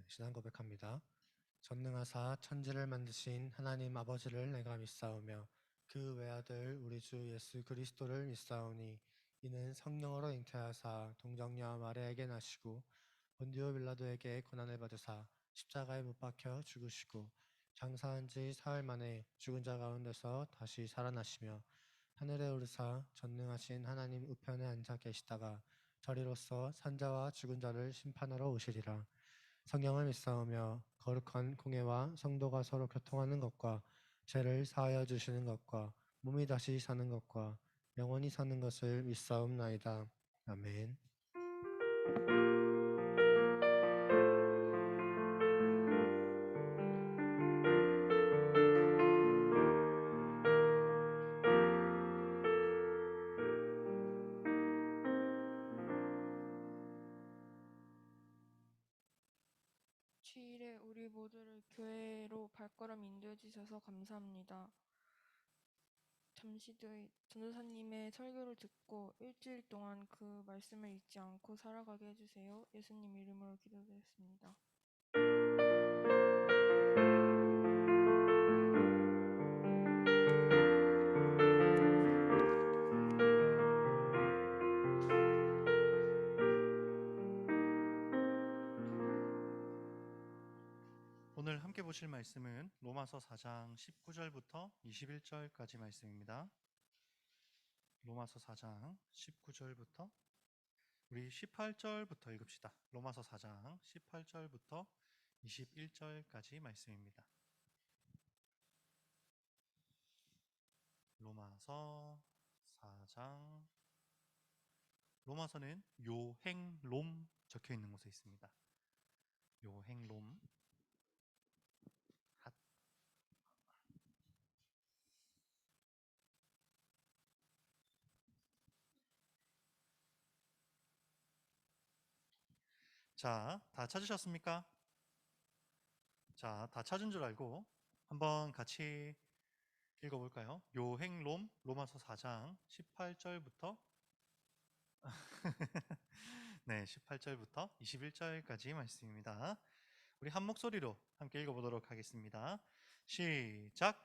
신앙 고백합니다. 전능하사 천지를 만드신 하나님 아버지를 내가 믿사오며 그 외아들 우리 주 예수 그리스도를 믿사오니 이는 성령으로 잉태하사 동정녀 마리아에게 나시고 본디오 빌라도에게 고난을 받으사 십자가에 못 박혀 죽으시고 장사한 지 사흘 만에 죽은 자 가운데서 다시 살아나시며 하늘에 오르사 전능하신 하나님 우편에 앉아 계시다가 저리로서 산자와 죽은 자를 심판하러 오시리라. 성경을 믿사오며 거룩한 공예와 성도가 서로 교통하는 것과 죄를 사하여 주시는 것과 몸이 다시 사는 것과 영원히 사는 것을 믿사옵나이다. 아멘. 주일에 우리 모두를 교회로 발걸음 인도해 주셔서 감사합니다. 잠시 뒤 전도사님의 설교를 듣고 일주일 동안 그 말씀을 잊지 않고 살아가게 해주세요. 예수님 이름으로 기도드렸습니다. 오늘 함께 보실 말씀은 로마서 4장 19절부터 21절까지 말씀입니다. 로마서 4장 19절부터 우리 18절부터 읽읍시다. 로마서 4장 18절부터 21절까지 말씀입니다. 로마서 4장 로마서는 요행롬 적혀 있는 곳에 있습니다. 요행롬 자, 다 찾으셨습니까? 자, 다 찾은 줄 알고 한번 같이 읽어볼까요? 요행롬 로마서 4장 18절부터 네, 18절부터 21절까지 말씀입니다. 우리 한 목소리로 함께 읽어보도록 하겠습니다. 시작!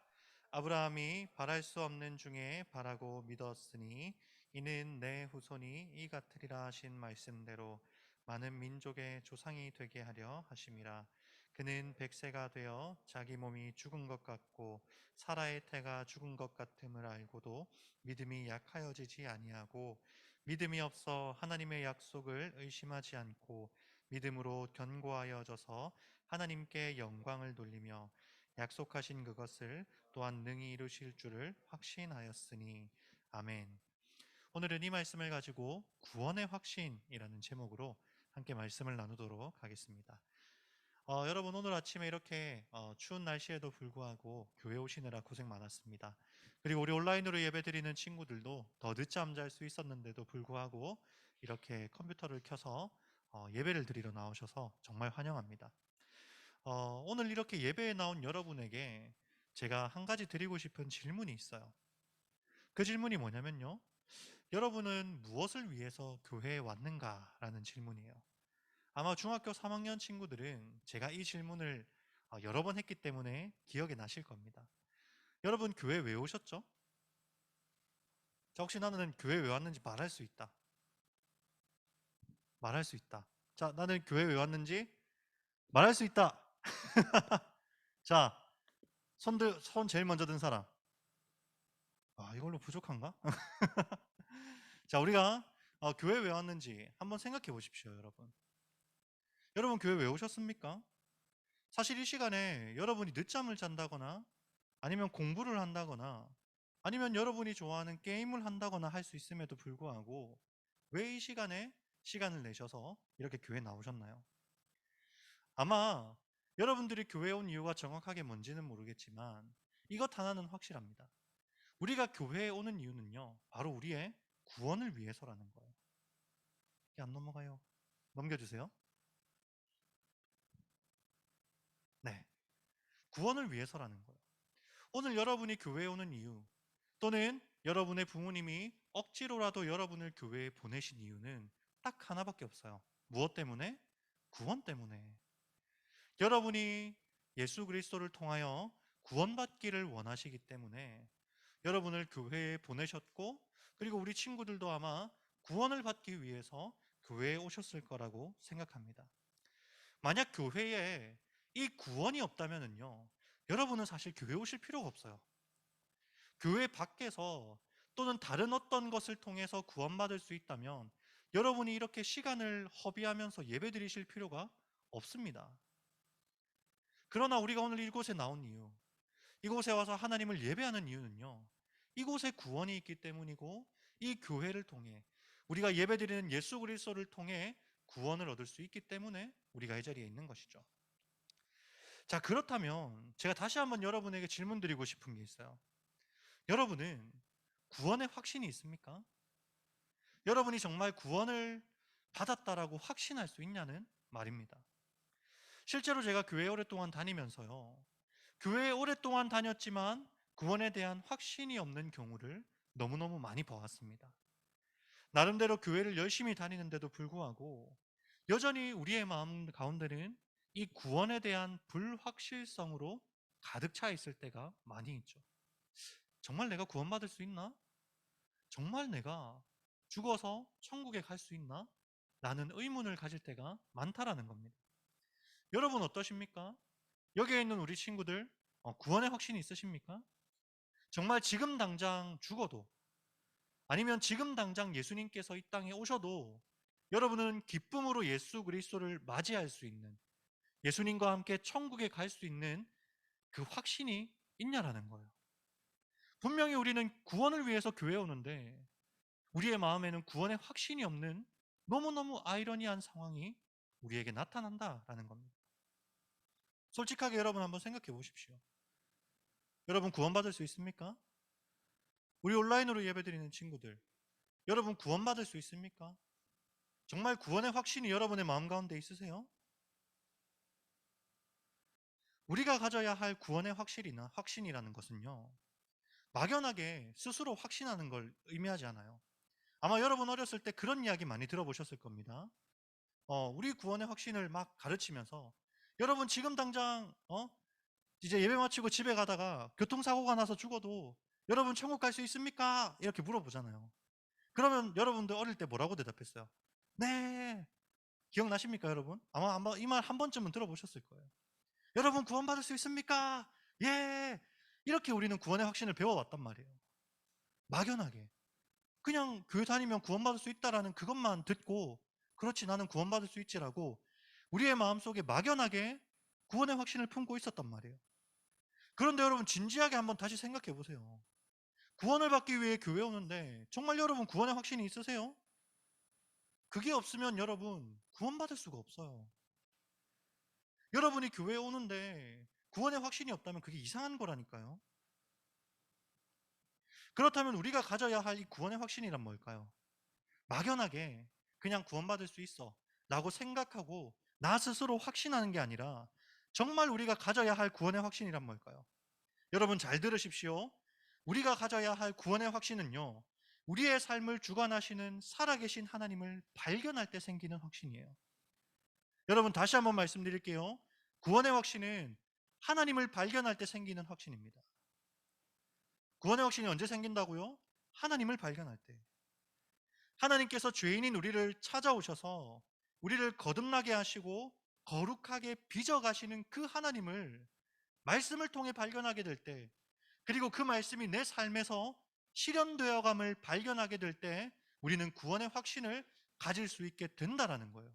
아브라함이 바랄 수 없는 중에 바라고 믿었으니 이는 내 후손이 이 같으리라 하신 말씀대로 많은 민족의 조상이 되게 하려 하심이라. 그는 100세가 되어 자기 몸이 죽은 것 같고 사라의 태가 죽은 것 같음을 알고도 믿음이 약하여지지 아니하고 믿음이 없어 하나님의 약속을 의심하지 않고 믿음으로 견고하여져서 하나님께 영광을 돌리며 약속하신 그것을 또한 능히 이루실 줄을 확신하였으니. 아멘. 오늘은 이 말씀을 가지고 구원의 확신이라는 제목으로 함께 말씀을 나누도록 하겠습니다. 여러분, 오늘 아침에 이렇게 추운 날씨에도 불구하고 교회 오시느라 고생 많았습니다. 그리고 우리 온라인으로 예배드리는 친구들도 더 늦잠 잘 수 있었는데도 불구하고 이렇게 컴퓨터를 켜서 예배를 드리러 나오셔서 정말 환영합니다. 오늘 이렇게 예배에 나온 여러분에게 제가 한 가지 드리고 싶은 질문이 있어요. 그 질문이 뭐냐면요, 여러분은 무엇을 위해서 교회에 왔는가라는 질문이에요. 아마 중학교 3학년 친구들은 제가 이 질문을 여러 번 했기 때문에 기억에 나실 겁니다. 여러분, 교회 왜 오셨죠? 자, 혹시 나는 교회 왜 왔는지 말할 수 있다. 말할 수 있다. 자, 나는 교회 왜 왔는지 말할 수 있다. 자, 손 제일 먼저 든 사람. 이걸로 부족한가? 자, 우리가 교회 왜 왔는지 한번 생각해 보십시오, 여러분. 여러분, 교회 왜 오셨습니까? 사실 이 시간에 여러분이 늦잠을 잔다거나 아니면 공부를 한다거나 아니면 여러분이 좋아하는 게임을 한다거나 할 수 있음에도 불구하고 왜 이 시간에 시간을 내셔서 이렇게 교회에 나오셨나요? 아마 여러분들이 교회에 온 이유가 정확하게 뭔지는 모르겠지만 이것 하나는 확실합니다. 우리가 교회에 오는 이유는요, 바로 우리의 구원을 위해서라는 거예요. 이게 안 넘어가요. 넘겨주세요. 네, 구원을 위해서라는 거예요. 오늘 여러분이 교회에 오는 이유, 또는 여러분의 부모님이 억지로라도 여러분을 교회에 보내신 이유는 딱 하나밖에 없어요. 무엇 때문에? 구원 때문에. 여러분이 예수 그리스도를 통하여 구원받기를 원하시기 때문에 여러분을 교회에 보내셨고, 그리고 우리 친구들도 아마 구원을 받기 위해서 교회에 오셨을 거라고 생각합니다. 만약 교회에 이 구원이 없다면요, 여러분은 사실 교회 오실 필요가 없어요. 교회 밖에서 또는 다른 어떤 것을 통해서 구원받을 수 있다면 여러분이 이렇게 시간을 허비하면서 예배드리실 필요가 없습니다. 그러나 우리가 오늘 이곳에 나온 이유, 이곳에 와서 하나님을 예배하는 이유는요, 이곳에 구원이 있기 때문이고, 이 교회를 통해 우리가 예배드리는 예수 그리스도를 통해 구원을 얻을 수 있기 때문에 우리가 이 자리에 있는 것이죠. 자, 그렇다면 제가 다시 한번 여러분에게 질문 드리고 싶은 게 있어요. 여러분은 구원의 확신이 있습니까? 여러분이 정말 구원을 받았다라고 확신할 수 있냐는 말입니다. 실제로 제가 교회에 오랫동안 다니면서요, 교회에 오랫동안 다녔지만 구원에 대한 확신이 없는 경우를 너무너무 많이 보았습니다. 나름대로 교회를 열심히 다니는데도 불구하고 여전히 우리의 마음 가운데는 이 구원에 대한 불확실성으로 가득 차 있을 때가 많이 있죠. 정말 내가 구원받을 수 있나? 정말 내가 죽어서 천국에 갈 수 있나? 라는 의문을 가질 때가 많다라는 겁니다. 여러분 어떠십니까? 여기에 있는 우리 친구들 구원의 확신이 있으십니까? 정말 지금 당장 죽어도, 아니면 지금 당장 예수님께서 이 땅에 오셔도 여러분은 기쁨으로 예수 그리스도를 맞이할 수 있는, 예수님과 함께 천국에 갈 수 있는 그 확신이 있냐라는 거예요. 분명히 우리는 구원을 위해서 교회에 오는데 우리의 마음에는 구원의 확신이 없는 너무너무 아이러니한 상황이 우리에게 나타난다라는 겁니다. 솔직하게 여러분 한번 생각해 보십시오. 여러분 구원받을 수 있습니까? 우리 온라인으로 예배드리는 친구들, 여러분 구원받을 수 있습니까? 정말 구원의 확신이 여러분의 마음 가운데 있으세요? 우리가 가져야 할 구원의 확신이라는 것은요, 막연하게 스스로 확신하는 걸 의미하지 않아요. 아마 여러분 어렸을 때 그런 이야기 많이 들어보셨을 겁니다. 우리 구원의 확신을 막 가르치면서 여러분 지금 당장 이제 예배 마치고 집에 가다가 교통사고가 나서 죽어도 여러분 천국 갈 수 있습니까? 이렇게 물어보잖아요. 그러면 여러분들 어릴 때 뭐라고 대답했어요? 네. 기억나십니까 여러분? 아마 이 말 한 번쯤은 들어보셨을 거예요. 여러분 구원받을 수 있습니까? 예. 이렇게 우리는 구원의 확신을 배워왔단 말이에요. 막연하게. 그냥 교회 다니면 구원받을 수 있다라는 그것만 듣고, 그렇지 나는 구원받을 수 있지라고 우리의 마음속에 막연하게 구원의 확신을 품고 있었단 말이에요. 그런데 여러분 진지하게 한번 다시 생각해 보세요. 구원을 받기 위해 교회 오는데 정말 여러분 구원의 확신이 있으세요? 그게 없으면 여러분 구원받을 수가 없어요. 여러분이 교회에 오는데 구원의 확신이 없다면 그게 이상한 거라니까요. 그렇다면 우리가 가져야 할 이 구원의 확신이란 뭘까요? 막연하게 그냥 구원받을 수 있어 라고 생각하고 나 스스로 확신하는 게 아니라 정말 우리가 가져야 할 구원의 확신이란 뭘까요? 여러분 잘 들으십시오. 우리가 가져야 할 구원의 확신은요, 우리의 삶을 주관하시는 살아계신 하나님을 발견할 때 생기는 확신이에요. 여러분 다시 한번 말씀드릴게요. 구원의 확신은 하나님을 발견할 때 생기는 확신입니다. 구원의 확신이 언제 생긴다고요? 하나님을 발견할 때. 하나님께서 죄인인 우리를 찾아오셔서 우리를 거듭나게 하시고 거룩하게 빚어가시는 그 하나님을 말씀을 통해 발견하게 될 때, 그리고 그 말씀이 내 삶에서 실현되어감을 발견하게 될 때 우리는 구원의 확신을 가질 수 있게 된다라는 거예요.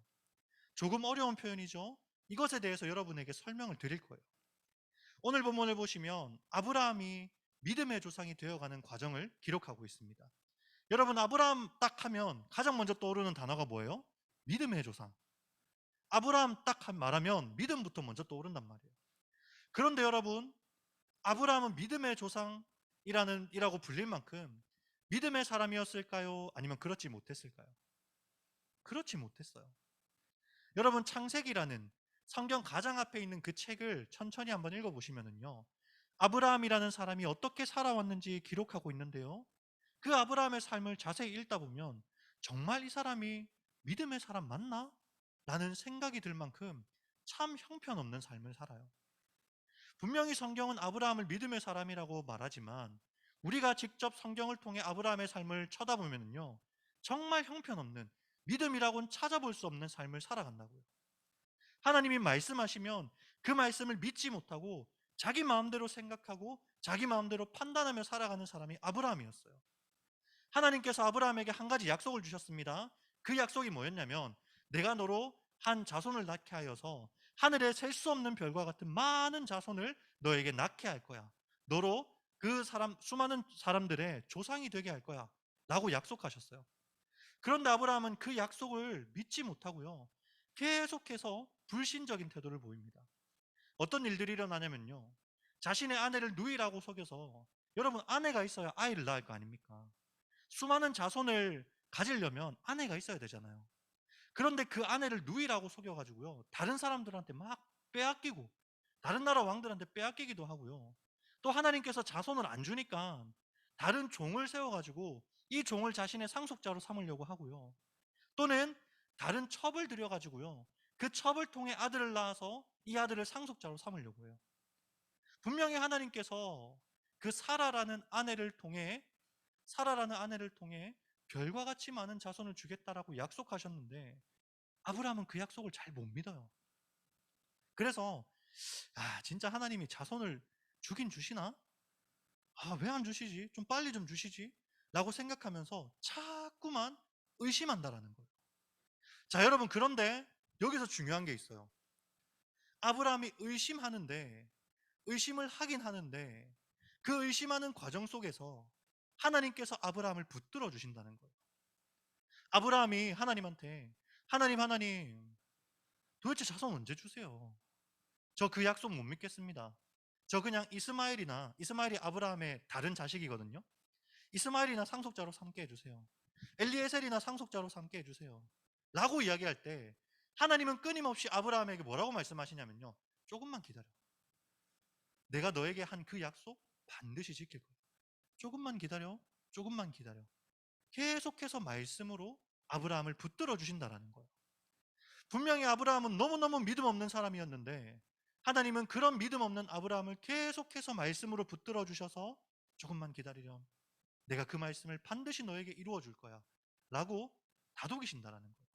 조금 어려운 표현이죠. 이것에 대해서 여러분에게 설명을 드릴 거예요. 오늘 본문을 보시면 아브라함이 믿음의 조상이 되어가는 과정을 기록하고 있습니다. 여러분 아브라함 딱 하면 가장 먼저 떠오르는 단어가 뭐예요? 믿음의 조상. 아브라함 딱 말하면 믿음부터 먼저 떠오른단 말이에요. 그런데 여러분 아브라함은 믿음의 조상이라고 불릴 만큼 믿음의 사람이었을까요? 아니면 그렇지 못했을까요? 그렇지 못했어요. 여러분 창세기라는 성경 가장 앞에 있는 그 책을 천천히 한번 읽어보시면요, 아브라함이라는 사람이 어떻게 살아왔는지 기록하고 있는데요, 그 아브라함의 삶을 자세히 읽다 보면 정말 이 사람이 믿음의 사람 맞나? 라는 생각이 들 만큼 참 형편없는 삶을 살아요. 분명히 성경은 아브라함을 믿음의 사람이라고 말하지만 우리가 직접 성경을 통해 아브라함의 삶을 쳐다보면요, 정말 형편없는, 믿음이라고는 찾아볼 수 없는 삶을 살아간다고요. 하나님이 말씀하시면 그 말씀을 믿지 못하고 자기 마음대로 생각하고 자기 마음대로 판단하며 살아가는 사람이 아브라함이었어요. 하나님께서 아브라함에게 한 가지 약속을 주셨습니다. 그 약속이 뭐였냐면, 내가 너로 한 자손을 낳게 하여서 하늘에 셀 수 없는 별과 같은 많은 자손을 너에게 낳게 할 거야. 너로 그 수많은 사람들의 조상이 되게 할 거야 라고 약속하셨어요. 그런데 아브라함은 그 약속을 믿지 못하고요, 계속해서 불신적인 태도를 보입니다. 어떤 일들이 일어나냐면요, 자신의 아내를 누이라고 속여서, 여러분, 아내가 있어야 아이를 낳을 거 아닙니까? 수많은 자손을 가지려면 아내가 있어야 되잖아요. 그런데 그 아내를 누이라고 속여가지고요, 다른 사람들한테 막 빼앗기고, 다른 나라 왕들한테 빼앗기기도 하고요. 또 하나님께서 자손을 안 주니까 다른 종을 세워가지고 이 종을 자신의 상속자로 삼으려고 하고요. 또는 다른 첩을 들여가지고요, 그 첩을 통해 아들을 낳아서 이 아들을 상속자로 삼으려고 해요. 분명히 하나님께서 그 사라라는 아내를 통해 별과 같이 많은 자손을 주겠다라고 약속하셨는데 아브라함은 그 약속을 잘 못 믿어요. 그래서 진짜 하나님이 자손을 주긴 주시나? 왜 안 주시지? 좀 빨리 좀 주시지? 라고 생각하면서 자꾸만 의심한다라는 거예요. 자, 여러분, 그런데 여기서 중요한 게 있어요. 아브라함이 의심을 하긴 하는데 그 의심하는 과정 속에서 하나님께서 아브라함을 붙들어 주신다는 거예요. 아브라함이 하나님한테, 하나님, 도대체 자손 언제 주세요? 저 그 약속 못 믿겠습니다. 저 그냥 이스마엘이 아브라함의 다른 자식이거든요. 이스마엘이나 상속자로 삼게 해주세요. 엘리에셀이나 상속자로 삼게 해주세요. 라고 이야기할 때 하나님은 끊임없이 아브라함에게 뭐라고 말씀하시냐면요, 조금만 기다려. 내가 너에게 한 그 약속 반드시 지킬 거야. 조금만 기다려. 조금만 기다려. 계속해서 말씀으로 아브라함을 붙들어 주신다라는 거예요. 분명히 아브라함은 너무너무 믿음 없는 사람이었는데 하나님은 그런 믿음 없는 아브라함을 계속해서 말씀으로 붙들어 주셔서 조금만 기다리렴. 내가 그 말씀을 반드시 너에게 이루어 줄 거야. 라고 다독이신다라는 거예요.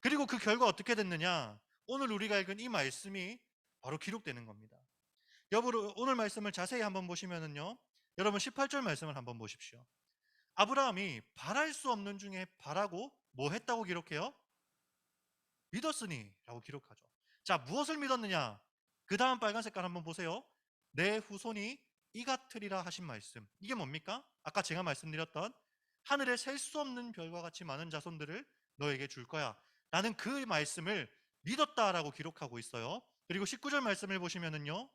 그리고 그 결과 어떻게 됐느냐? 오늘 우리가 읽은 이 말씀이 바로 기록되는 겁니다. 여러분, 오늘 말씀을 자세히 한번 보시면은요, 여러분 18절 말씀을 한번 보십시오. 아브라함이 바랄 수 없는 중에 바라고 뭐 했다고 기록해요? 믿었으니 라고 기록하죠. 자, 무엇을 믿었느냐? 그 다음 빨간 색깔 한번 보세요. 내 후손이 이 같으리라 하신 말씀. 이게 뭡니까? 아까 제가 말씀드렸던 하늘에 셀 수 없는 별과 같이 많은 자손들을 너에게 줄 거야 라는 그 말씀을 믿었다라고 기록하고 있어요. 그리고 19절 말씀을 보시면은요,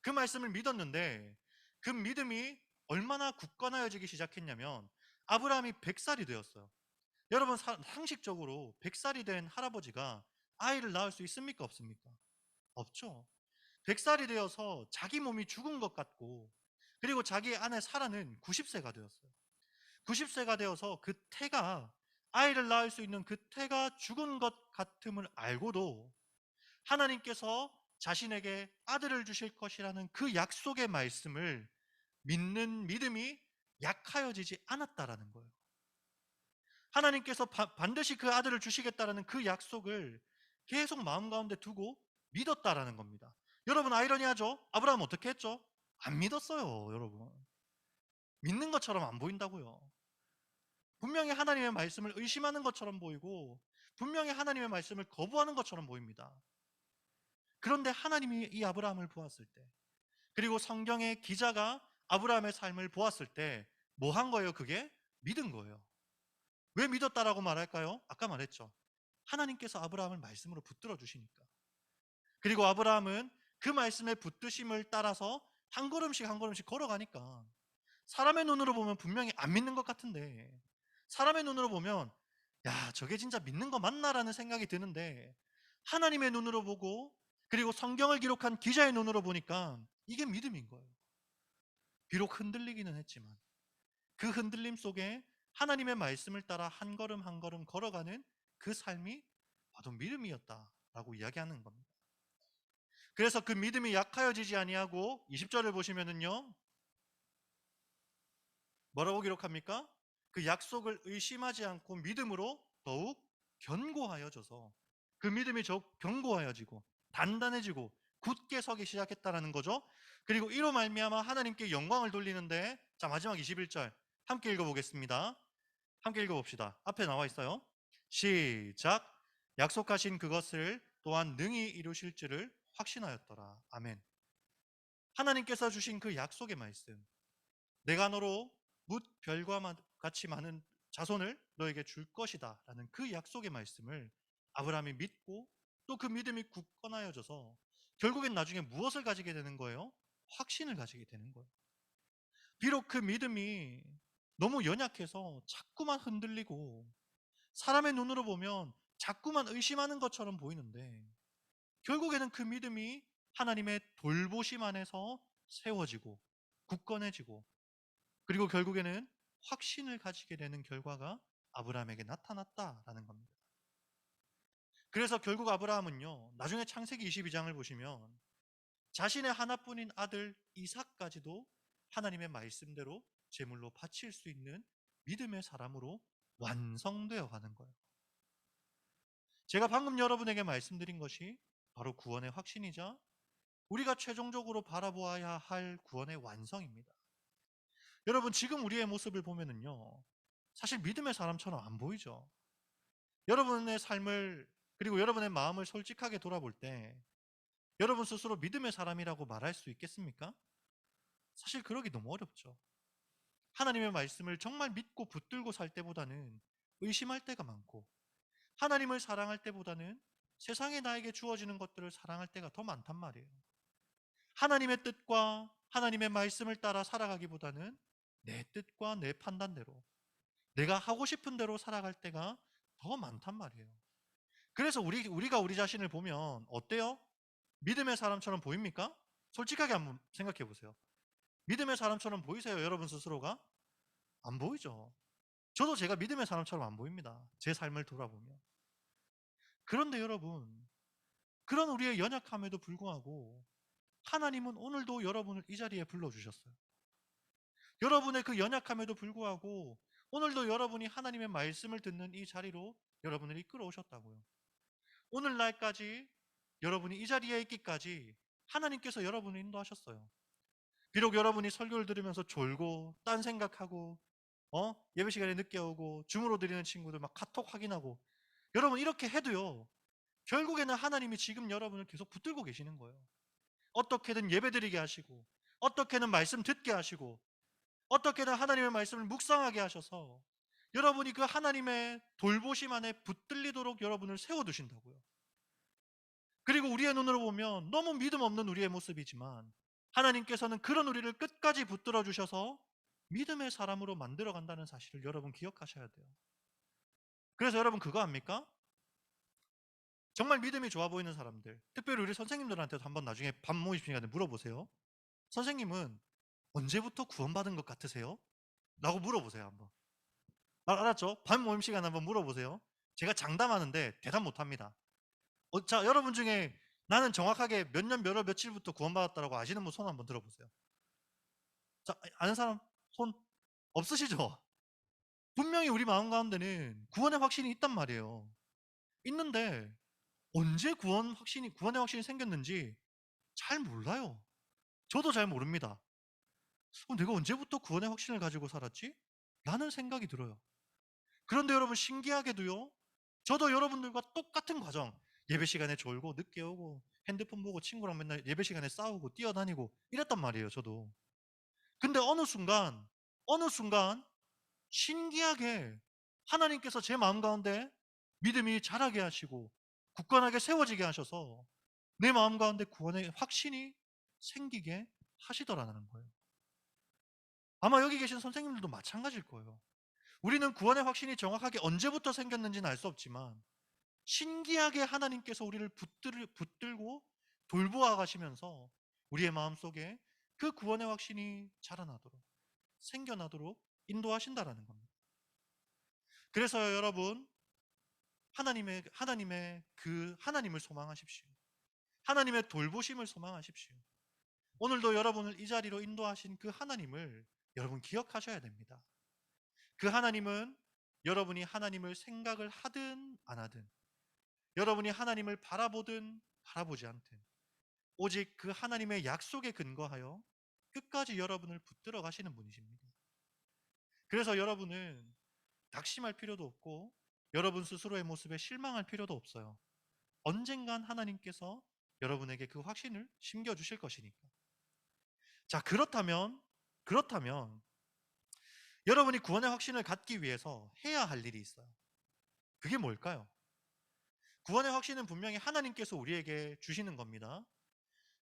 그 말씀을 믿었는데 그 믿음이 얼마나 굳건해지기 시작했냐면 아브라함이 100살이 되었어요. 여러분, 상식적으로 100살이 된 할아버지가 아이를 낳을 수 있습니까? 없습니까? 없죠. 100살이 되어서 자기 몸이 죽은 것 같고, 그리고 자기 아내 사라는 90세가 되었어요. 90세가 되어서 그 태가, 아이를 낳을 수 있는 그 태가 죽은 것 같음을 알고도 하나님께서 자신에게 아들을 주실 것이라는 그 약속의 말씀을 믿는 믿음이 약하여지지 않았다라는 거예요. 하나님께서 반드시 그 아들을 주시겠다라는 그 약속을 계속 마음 가운데 두고 믿었다라는 겁니다. 여러분, 아이러니하죠? 아브라함은 어떻게 했죠? 안 믿었어요, 여러분. 믿는 것처럼 안 보인다고요. 분명히 하나님의 말씀을 의심하는 것처럼 보이고 분명히 하나님의 말씀을 거부하는 것처럼 보입니다. 그런데 하나님이 이 아브라함을 보았을 때, 그리고 성경의 기자가 아브라함의 삶을 보았을 때 뭐 한 거예요? 그게 믿은 거예요. 왜 믿었다라고 말할까요? 아까 말했죠. 하나님께서 아브라함을 말씀으로 붙들어 주시니까. 그리고 아브라함은 그 말씀의 붙드심을 따라서 한 걸음씩 한 걸음씩 걸어가니까 사람의 눈으로 보면 분명히 안 믿는 것 같은데, 사람의 눈으로 보면 야, 저게 진짜 믿는 거 맞나라는 생각이 드는데, 하나님의 눈으로 보고 그리고 성경을 기록한 기자의 눈으로 보니까 이게 믿음인 거예요. 비록 흔들리기는 했지만 그 흔들림 속에 하나님의 말씀을 따라 한 걸음 한 걸음 걸어가는 그 삶이 봐도 믿음이었다라고 이야기하는 겁니다. 그래서 그 믿음이 약하여지지 아니하고 20절을 보시면은요. 뭐라고 기록합니까? 그 약속을 의심하지 않고 믿음으로 더욱 견고하여져서 그 믿음이 더욱 견고하여지고 단단해지고 굳게 서기 시작했다라는 거죠. 그리고 이로 말미암아 하나님께 영광을 돌리는데, 자, 마지막 21절 함께 읽어보겠습니다. 함께 읽어봅시다. 앞에 나와 있어요. 시작. 약속하신 그것을 또한 능히 이루실 줄을 확신하였더라. 아멘. 하나님께서 주신 그 약속의 말씀, 내가 너로 뭇 별과 같이 많은 자손을 너에게 줄 것이다 라는 그 약속의 말씀을 아브라함이 믿고 또 그 믿음이 굳건하여져서 결국엔 나중에 무엇을 가지게 되는 거예요? 확신을 가지게 되는 거예요. 비록 그 믿음이 너무 연약해서 자꾸만 흔들리고 사람의 눈으로 보면 자꾸만 의심하는 것처럼 보이는데, 결국에는 그 믿음이 하나님의 돌보심 안에서 세워지고 굳건해지고, 그리고 결국에는 확신을 가지게 되는 결과가 아브라함에게 나타났다라는 겁니다. 그래서 결국 아브라함은요, 나중에 창세기 22장을 보시면 자신의 하나뿐인 아들 이삭까지도 하나님의 말씀대로 제물로 바칠 수 있는 믿음의 사람으로 완성되어 가는 거예요. 제가 방금 여러분에게 말씀드린 것이 바로 구원의 확신이자 우리가 최종적으로 바라보아야 할 구원의 완성입니다. 여러분, 지금 우리의 모습을 보면은요, 사실 믿음의 사람처럼 안 보이죠. 여러분의 삶을, 그리고 여러분의 마음을 솔직하게 돌아볼 때 여러분 스스로 믿음의 사람이라고 말할 수 있겠습니까? 사실 그러기 너무 어렵죠. 하나님의 말씀을 정말 믿고 붙들고 살 때보다는 의심할 때가 많고, 하나님을 사랑할 때보다는 세상에 나에게 주어지는 것들을 사랑할 때가 더 많단 말이에요. 하나님의 뜻과 하나님의 말씀을 따라 살아가기보다는 내 뜻과 내 판단대로, 내가 하고 싶은 대로 살아갈 때가 더 많단 말이에요. 그래서 우리가 우리 자신을 보면 어때요? 믿음의 사람처럼 보입니까? 솔직하게 한번 생각해 보세요. 믿음의 사람처럼 보이세요? 여러분 스스로가? 안 보이죠. 저도 제가 믿음의 사람처럼 안 보입니다. 제 삶을 돌아보면. 그런데 여러분, 그런 우리의 연약함에도 불구하고 하나님은 오늘도 여러분을 이 자리에 불러주셨어요. 여러분의 그 연약함에도 불구하고 오늘도 여러분이 하나님의 말씀을 듣는 이 자리로 여러분을 이끌어 오셨다고요. 오늘날까지 여러분이 이 자리에 있기까지 하나님께서 여러분을 인도하셨어요. 비록 여러분이 설교를 들으면서 졸고 딴 생각하고 예배 시간에 늦게 오고 줌으로 드리는 친구들 막 카톡 확인하고, 여러분 이렇게 해도요, 결국에는 하나님이 지금 여러분을 계속 붙들고 계시는 거예요. 어떻게든 예배 드리게 하시고, 어떻게든 말씀 듣게 하시고, 어떻게든 하나님의 말씀을 묵상하게 하셔서 여러분이 그 하나님의 돌보심 안에 붙들리도록 여러분을 세워두신다고요. 그리고 우리의 눈으로 보면 너무 믿음 없는 우리의 모습이지만 하나님께서는 그런 우리를 끝까지 붙들어 주셔서 믿음의 사람으로 만들어 간다는 사실을 여러분 기억하셔야 돼요. 그래서 여러분 그거 압니까? 정말 믿음이 좋아 보이는 사람들, 특별히 우리 선생님들한테도 한번 나중에 밥 모임 시간에 물어보세요. 선생님은 언제부터 구원받은 것 같으세요? 라고 물어보세요. 한번. 알았죠? 밥 모임 시간에 한번 물어보세요. 제가 장담하는데 대답 못합니다. 자, 여러분 중에 나는 정확하게 몇 년 몇 월 며칠부터 구원받았다라고 아시는 분 손 한번 들어보세요. 자, 아는 사람 손 없으시죠? 분명히 우리 마음 가운데는 구원의 확신이 있단 말이에요. 있는데 언제 구원의 확신이 생겼는지 잘 몰라요. 저도 잘 모릅니다. 내가 언제부터 구원의 확신을 가지고 살았지? 라는 생각이 들어요. 그런데 여러분 신기하게도요, 저도 여러분들과 똑같은 과정, 예배 시간에 졸고 늦게 오고 핸드폰 보고 친구랑 맨날 예배 시간에 싸우고 뛰어다니고 이랬단 말이에요. 저도. 근데 어느 순간 신기하게 하나님께서 제 마음 가운데 믿음이 자라게 하시고 굳건하게 세워지게 하셔서 내 마음 가운데 구원의 확신이 생기게 하시더라는 거예요. 아마 여기 계신 선생님들도 마찬가지일 거예요. 우리는 구원의 확신이 정확하게 언제부터 생겼는지는 알 수 없지만 신기하게 하나님께서 우리를 붙들고 돌보아 가시면서 우리의 마음속에 그 구원의 확신이 자라나도록, 생겨나도록 인도하신다라는 겁니다. 그래서 여러분, 하나님을 소망하십시오. 하나님의 돌보심을 소망하십시오. 오늘도 여러분을 이 자리로 인도하신 그 하나님을 여러분 기억하셔야 됩니다. 그 하나님은 여러분이 하나님을 생각을 하든 안 하든, 여러분이 하나님을 바라보든 바라보지 않든, 오직 그 하나님의 약속에 근거하여 끝까지 여러분을 붙들어 가시는 분이십니다. 그래서 여러분은 낙심할 필요도 없고 여러분 스스로의 모습에 실망할 필요도 없어요. 언젠간 하나님께서 여러분에게 그 확신을 심겨주실 것이니까. 자, 그렇다면 여러분이 구원의 확신을 갖기 위해서 해야 할 일이 있어요. 그게 뭘까요? 구원의 확신은 분명히 하나님께서 우리에게 주시는 겁니다.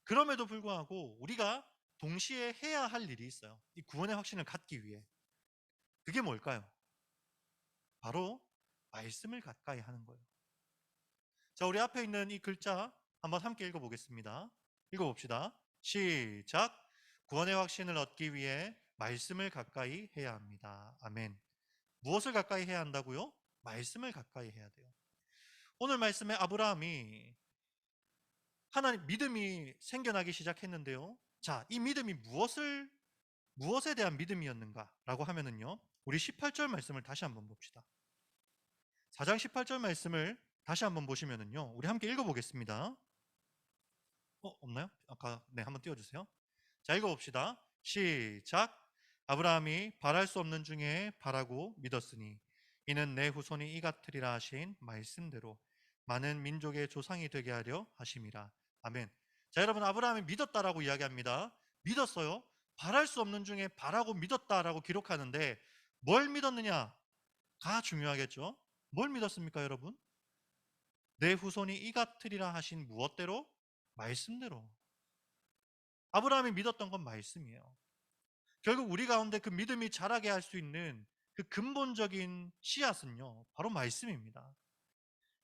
그럼에도 불구하고 우리가 동시에 해야 할 일이 있어요. 이 구원의 확신을 갖기 위해. 그게 뭘까요? 바로 말씀을 가까이 하는 거예요. 자, 우리 앞에 있는 이 글자 한번 함께 읽어보겠습니다. 읽어봅시다. 시작. 구원의 확신을 얻기 위해 말씀을 가까이 해야 합니다. 아멘. 무엇을 가까이 해야 한다고요? 말씀을 가까이 해야 돼요. 오늘 말씀에 아브라함이 하나님 믿음이 생겨나기 시작했는데요. 자, 이 믿음이 무엇에 대한 믿음이었는가라고 하면은요. 우리 18절 말씀을 다시 한번 봅시다. 4장 18절 말씀을 다시 한번 보시면은요. 우리 함께 읽어보겠습니다. 없나요? 네, 한번 띄워주세요. 자, 읽어봅시다. 시작. 아브라함이 바랄 수 없는 중에 바라고 믿었으니 이는 내 후손이 이 같으리라 하신 말씀대로 많은 민족의 조상이 되게 하려 하심이라. 아멘. 자, 여러분, 아브라함이 믿었다라고 이야기합니다. 믿었어요. 바랄 수 없는 중에 바라고 믿었다라고 기록하는데 뭘 믿었느냐가 중요하겠죠. 뭘 믿었습니까, 여러분? 내 후손이 이 같으리라 하신 무엇대로? 말씀대로. 아브라함이 믿었던 건 말씀이에요. 결국 우리 가운데 그 믿음이 자라게 할 수 있는 그 근본적인 씨앗은요, 바로 말씀입니다.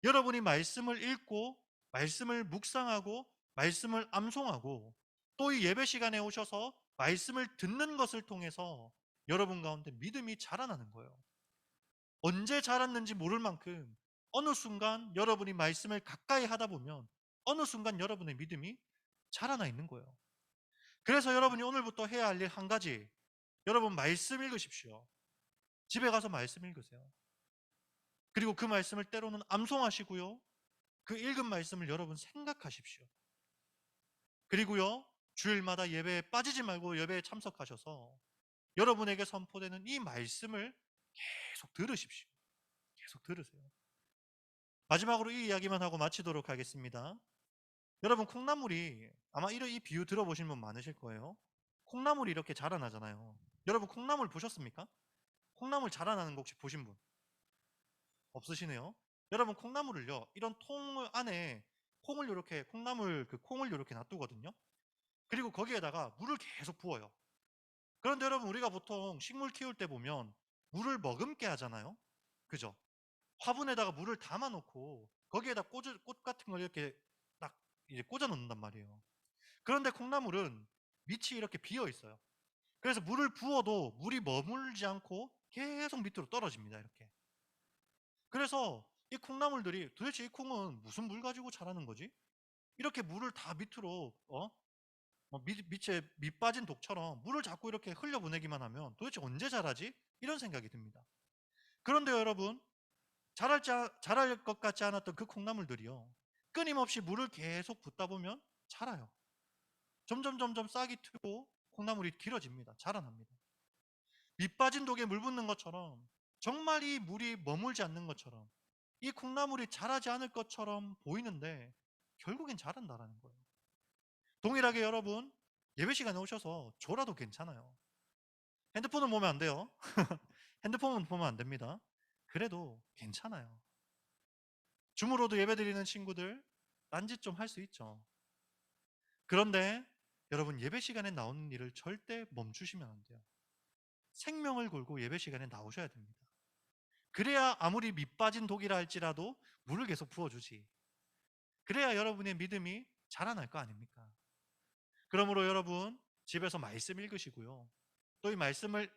여러분이 말씀을 읽고 말씀을 묵상하고 말씀을 암송하고 또 이 예배 시간에 오셔서 말씀을 듣는 것을 통해서 여러분 가운데 믿음이 자라나는 거예요. 언제 자랐는지 모를 만큼 어느 순간 여러분이 말씀을 가까이 하다 보면 어느 순간 여러분의 믿음이 자라나 있는 거예요. 그래서 여러분이 오늘부터 해야 할 일 한 가지, 여러분 말씀 읽으십시오. 집에 가서 말씀 읽으세요. 그리고 그 말씀을 때로는 암송하시고요. 그 읽은 말씀을 여러분 생각하십시오. 그리고요, 주일마다 예배에 빠지지 말고 예배에 참석하셔서 여러분에게 선포되는 이 말씀을 계속 들으십시오. 계속 들으세요. 마지막으로 이 이야기만 하고 마치도록 하겠습니다. 여러분, 콩나물이 아마 이 비유 들어보신 분 많으실 거예요. 콩나물이 이렇게 자라나잖아요. 여러분, 콩나물 보셨습니까? 콩나물 자라나는 거 혹시 보신 분? 없으시네요. 여러분, 콩나물을요, 이런 통 안에 콩을 이렇게 콩을 이렇게 놔두거든요. 그리고 거기에다가 물을 계속 부어요. 그런데 여러분, 우리가 보통 식물 키울 때 보면 물을 머금게 하잖아요. 그죠? 화분에다가 물을 담아 놓고 거기에다 꽃 같은 걸 이렇게 딱 이제 꽂아 놓는단 말이에요. 그런데 콩나물은 밑이 이렇게 비어 있어요. 그래서 물을 부어도 물이 머물지 않고 계속 밑으로 떨어집니다. 이렇게. 그래서 이 콩나물들이 도대체 이 콩은 무슨 물 가지고 자라는 거지? 이렇게 물을 다 밑으로 밑에 밑 빠진 독처럼 물을 자꾸 이렇게 흘려보내기만 하면 도대체 언제 자라지? 이런 생각이 듭니다. 그런데 여러분, 자랄 것 같지 않았던 그 콩나물들이요, 끊임없이 물을 계속 붓다 보면 자라요. 점점 싹이 트고 콩나물이 길어집니다. 자라납니다. 밑 빠진 독에 물 붓는 것처럼, 정말 이 물이 머물지 않는 것처럼, 이 콩나물이 자라지 않을 것처럼 보이는데 결국엔 자란다라는 거예요. 동일하게 여러분, 예배 시간에 오셔서 졸아도 괜찮아요. 핸드폰은 보면 안 돼요. 핸드폰은 보면 안 됩니다. 그래도 괜찮아요. 줌으로도 예배드리는 친구들 딴짓 좀 할 수 있죠. 그런데 여러분, 예배 시간에 나오는 일을 절대 멈추시면 안 돼요. 생명을 걸고 예배 시간에 나오셔야 됩니다. 그래야 아무리 밑 빠진 독이라 할지라도 물을 계속 부어주지. 그래야 여러분의 믿음이 자라날 거 아닙니까? 그러므로 여러분, 집에서 말씀 읽으시고요. 또 이 말씀을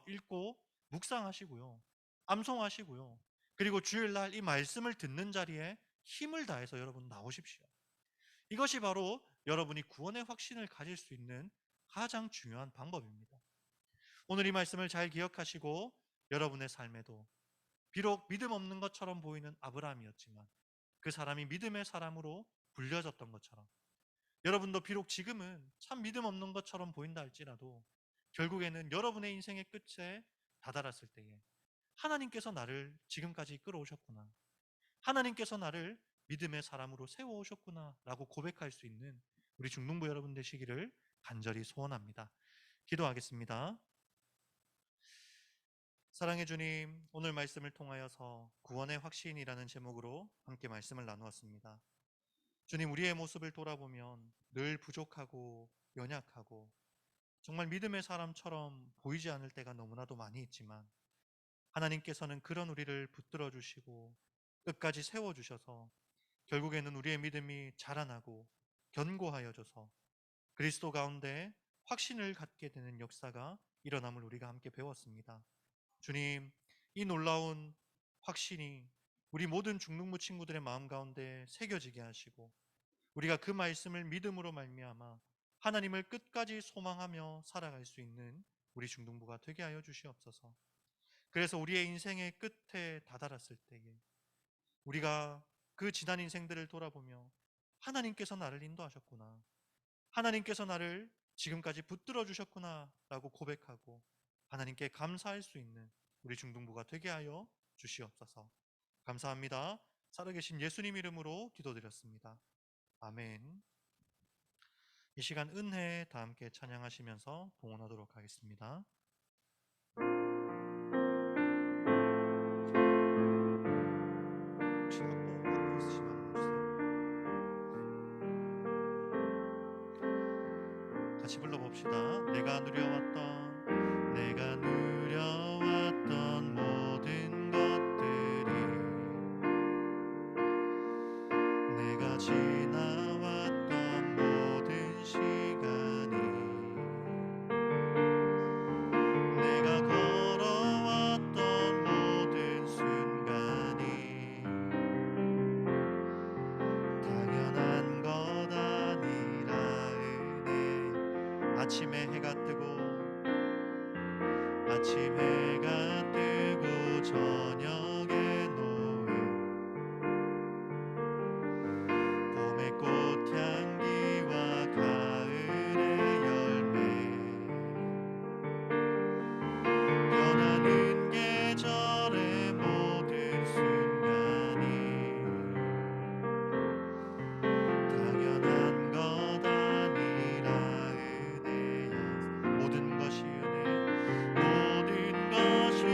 읽고 묵상하시고요. 암송하시고요. 그리고 주일날 이 말씀을 듣는 자리에 힘을 다해서 여러분 나오십시오. 이것이 바로 여러분이 구원의 확신을 가질 수 있는 가장 중요한 방법입니다. 오늘 이 말씀을 잘 기억하시고 여러분의 삶에도 비록 믿음 없는 것처럼 보이는 아브라함이었지만 그 사람이 믿음의 사람으로 불려졌던 것처럼 여러분도 비록 지금은 참 믿음 없는 것처럼 보인다 할지라도 결국에는 여러분의 인생의 끝에 다다랐을 때에 하나님께서 나를 지금까지 끌어오셨구나, 하나님께서 나를 믿음의 사람으로 세워오셨구나 라고 고백할 수 있는 우리 중등부 여러분 되시기를 간절히 소원합니다. 기도하겠습니다. 사랑해 주님, 오늘 말씀을 통하여서 구원의 확신이라는 제목으로 함께 말씀을 나누었습니다. 주님, 우리의 모습을 돌아보면 늘 부족하고 연약하고 정말 믿음의 사람처럼 보이지 않을 때가 너무나도 많이 있지만 하나님께서는 그런 우리를 붙들어 주시고 끝까지 세워 주셔서 결국에는 우리의 믿음이 자라나고 견고하여져서 그리스도 가운데 확신을 갖게 되는 역사가 일어남을 우리가 함께 배웠습니다. 주님, 이 놀라운 확신이 우리 모든 중등부 친구들의 마음 가운데 새겨지게 하시고 우리가 그 말씀을 믿음으로 말미암아 하나님을 끝까지 소망하며 살아갈 수 있는 우리 중등부가 되게 하여 주시옵소서. 그래서 우리의 인생의 끝에 다다랐을 때에 우리가 그 지난 인생들을 돌아보며 하나님께서 나를 인도하셨구나, 하나님께서 나를 지금까지 붙들어 주셨구나 라고 고백하고 하나님께 감사할 수 있는 우리 중등부가 되게 하여 주시옵소서. 감사합니다. 살아계신 예수님 이름으로 기도드렸습니다. 아멘. 이 시간 은혜 다 함께 찬양하시면서 동원하도록 하겠습니다. 혹시 안무 있으시면 안무 주세요. 같이 불러봅시다. 내가 누려왔던 모든 것들이, 내가 지나왔던 모든 시간이, 내가 걸어왔던 모든 순간이 당연한 것 아니라 은혜. 아침 해가 뜨고 저녁에 노을, 봄의 꽃향기와 가을의 열매, 변하는 계절의 모든 순간이 당연한 것 아니라 은혜야. 모든 것이 은혜, 모든 것이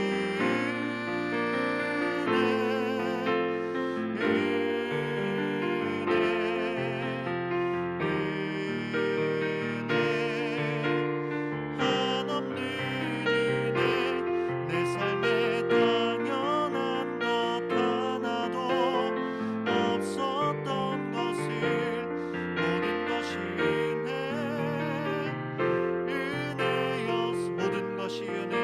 한없는 은혜. 내 삶에 당연한 것 하나도 없었던 것을 모든 것이 은혜였어. 모든 것이 은혜,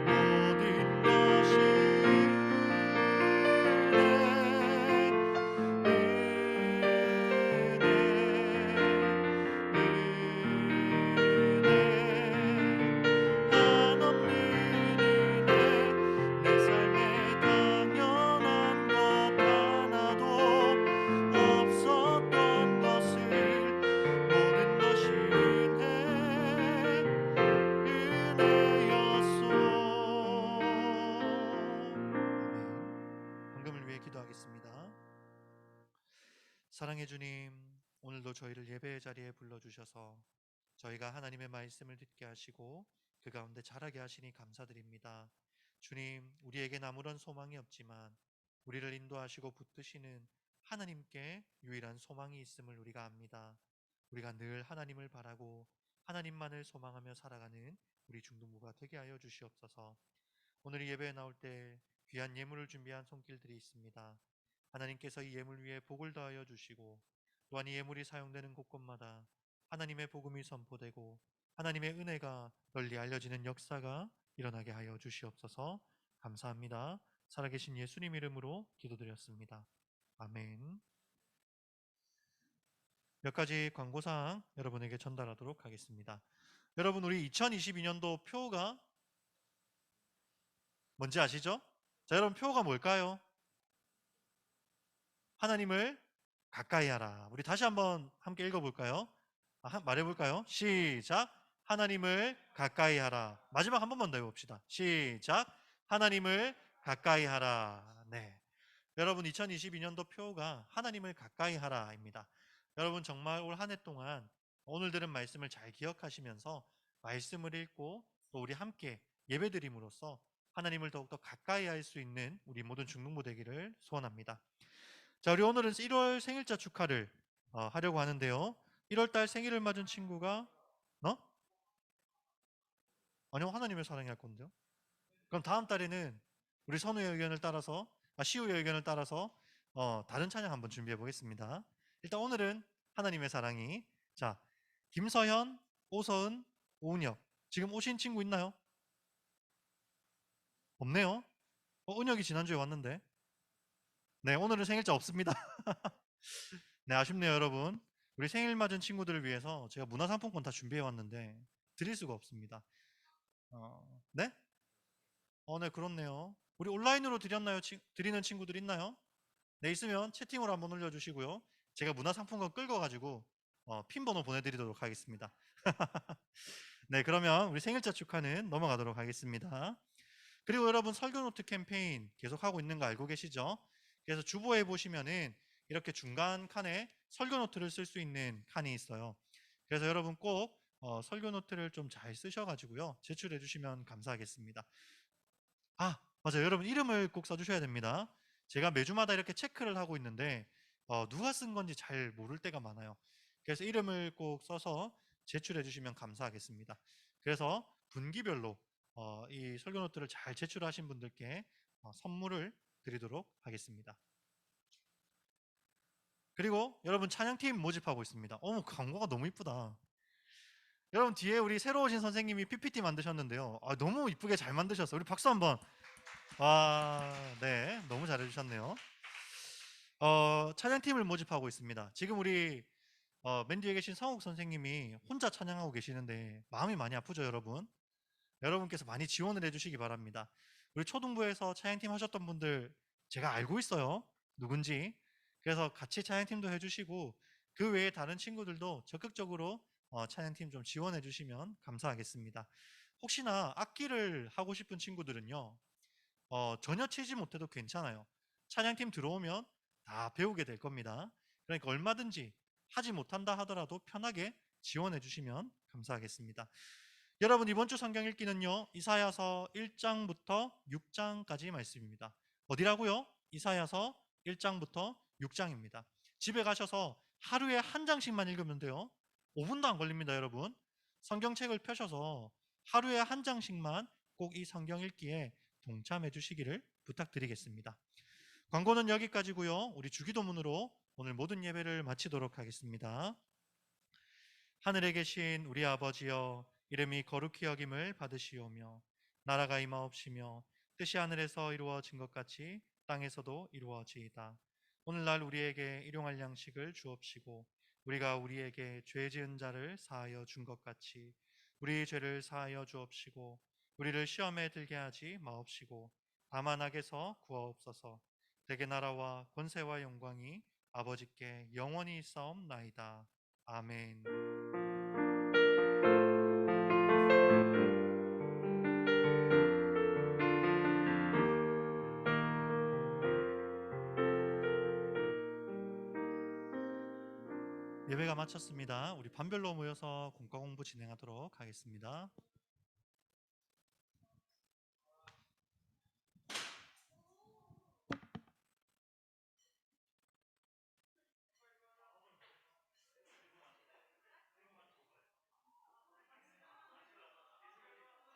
모든 것이 한없는 은혜. 내 삶에 당연한 것 하나도 없었던 것을 모든 것이 은혜였소. 아멘. 헌금을 위해 기도하겠습니다. 사랑해 주님, 오늘도 저희를 예배의 자리에 불러주셔서 저희가 하나님의 말씀을 듣게 하시고 그 가운데 자라게 하시니 감사드립니다. 주님, 우리에겐 아무런 소망이 없지만 우리를 인도하시고 붙드시는 하나님께 유일한 소망이 있음을 우리가 압니다. 우리가 늘 하나님을 바라고 하나님만을 소망하며 살아가는 우리 중등부가 되게 하여 주시옵소서. 오늘 이 예배에 나올 때 귀한 예물을 준비한 손길들이 있습니다. 하나님께서 이 예물 위에 복을 더하여 주시고 또한 이 예물이 사용되는 곳곳마다 하나님의 복음이 선포되고 하나님의 은혜가 널리 알려지는 역사가 일어나게 하여 주시옵소서. 감사합니다. 살아계신 예수님 이름으로 기도드렸습니다. 아멘. 몇 가지 광고사항 여러분에게 전달하도록 하겠습니다. 여러분, 우리 2022년도 표가 뭔지 아시죠? 자, 여러분, 표가 뭘까요? 하나님을 가까이 하라. 우리 다시 한번 함께 읽어볼까요? 말해볼까요? 시작. 하나님을 가까이 하라. 마지막 한 번만 더 해봅시다. 시작. 하나님을 가까이 하라. 네. 여러분, 2022년도 표가 하나님을 가까이 하라입니다. 여러분, 정말 올 한 해 동안 오늘 들은 말씀을 잘 기억하시면서 말씀을 읽고 또 우리 함께 예배드림으로써 하나님을 더욱더 가까이 할 수 있는 우리 모든 중등부 되기를 소원합니다. 자, 우리 오늘은 1월 생일자 축하를 하려고 하는데요. 1월 달 생일을 맞은 친구가 아니요, 하나님을 사랑할 건데요. 그럼 다음 달에는 우리 선우의 의견을 따라서 시우의 의견을 따라서 다른 찬양 한번 준비해 보겠습니다. 일단 오늘은 하나님의 사랑이. 자, 김서현, 오서은, 오은혁. 지금 오신 친구 있나요? 없네요. 은혁이 지난주에 왔는데. 네, 오늘은 생일자 없습니다. 네, 아쉽네요, 여러분. 우리 생일 맞은 친구들을 위해서 제가 문화상품권 다 준비해 왔는데 드릴 수가 없습니다. 네? 네, 그렇네요. 우리 온라인으로 드리는 친구들 있나요? 네, 있으면 채팅으로 한번 올려주시고요. 제가 문화상품권 끌고 가지고 핀 번호 보내드리도록 하겠습니다. 네, 그러면 우리 생일자 축하는 넘어가도록 하겠습니다. 그리고 여러분, 설교노트 캠페인 계속하고 있는 거 알고 계시죠? 그래서 주보에 보시면은 이렇게 중간 칸에 설교노트를 쓸 수 있는 칸이 있어요. 그래서 여러분 꼭 설교노트를 좀 잘 쓰셔가지고요, 제출해 주시면 감사하겠습니다. 맞아요. 여러분, 이름을 꼭 써주셔야 됩니다. 제가 매주마다 이렇게 체크를 하고 있는데 누가 쓴 건지 잘 모를 때가 많아요. 그래서 이름을 꼭 써서 제출해 주시면 감사하겠습니다. 그래서 분기별로 이 설교노트를 잘 제출하신 분들께 선물을 드리도록 하겠습니다. 그리고 여러분, 찬양팀 모집하고 있습니다. 광고가 너무 이쁘다. 여러분, 뒤에 우리 새로 오신 선생님이 PPT 만드셨는데요. 너무 이쁘게 잘 만드셨어요. 우리 박수 한번. 네, 너무 잘해주셨네요. 찬양팀을 모집하고 있습니다. 지금 우리 맨 뒤에 계신 성욱 선생님이 혼자 찬양하고 계시는데 마음이 많이 아프죠, 여러분? 여러분께서 많이 지원을 해주시기 바랍니다. 우리 초등부에서 찬양팀 하셨던 분들 제가 알고 있어요, 누군지. 그래서 같이 찬양팀도 해주시고 그 외에 다른 친구들도 적극적으로 찬양팀 좀 지원해 주시면 감사하겠습니다. 혹시나 악기를 하고 싶은 친구들은요, 전혀 치지 못해도 괜찮아요. 찬양팀 들어오면 다 배우게 될 겁니다. 그러니까 얼마든지 하지 못한다 하더라도 편하게 지원해 주시면 감사하겠습니다. 여러분, 이번 주 성경 읽기는요, 이사야서 1장부터 6장까지 말씀입니다. 어디라고요? 이사야서 1장부터 6장입니다. 집에 가셔서 하루에 한 장씩만 읽으면 돼요. 5분도 안 걸립니다, 여러분. 성경책을 펴셔서 하루에 한 장씩만 꼭 이 성경 읽기에 동참해 주시기를 부탁드리겠습니다. 광고는 여기까지고요. 우리 주기도문으로 오늘 모든 예배를 마치도록 하겠습니다. 하늘에 계신 우리 아버지여, 이름이 거룩히 여김을 받으시오며 나라가 임하옵시며 뜻이 하늘에서 이루어진 것 같이 땅에서도 이루어지이다. 오늘날 우리에게 일용할 양식을 주옵시고 우리가 우리에게 죄 지은 자를 사하여 준 것 같이 우리 죄를 사하여 주옵시고 우리를 시험에 들게 하지 마옵시고 다만 악에서 구하옵소서. 대개 나라와 권세와 영광이 아버지께 영원히 있사옵나이다. 아멘. 예배가 마쳤습니다. 우리 반별로 모여서 공과 공부 진행하도록 하겠습니다.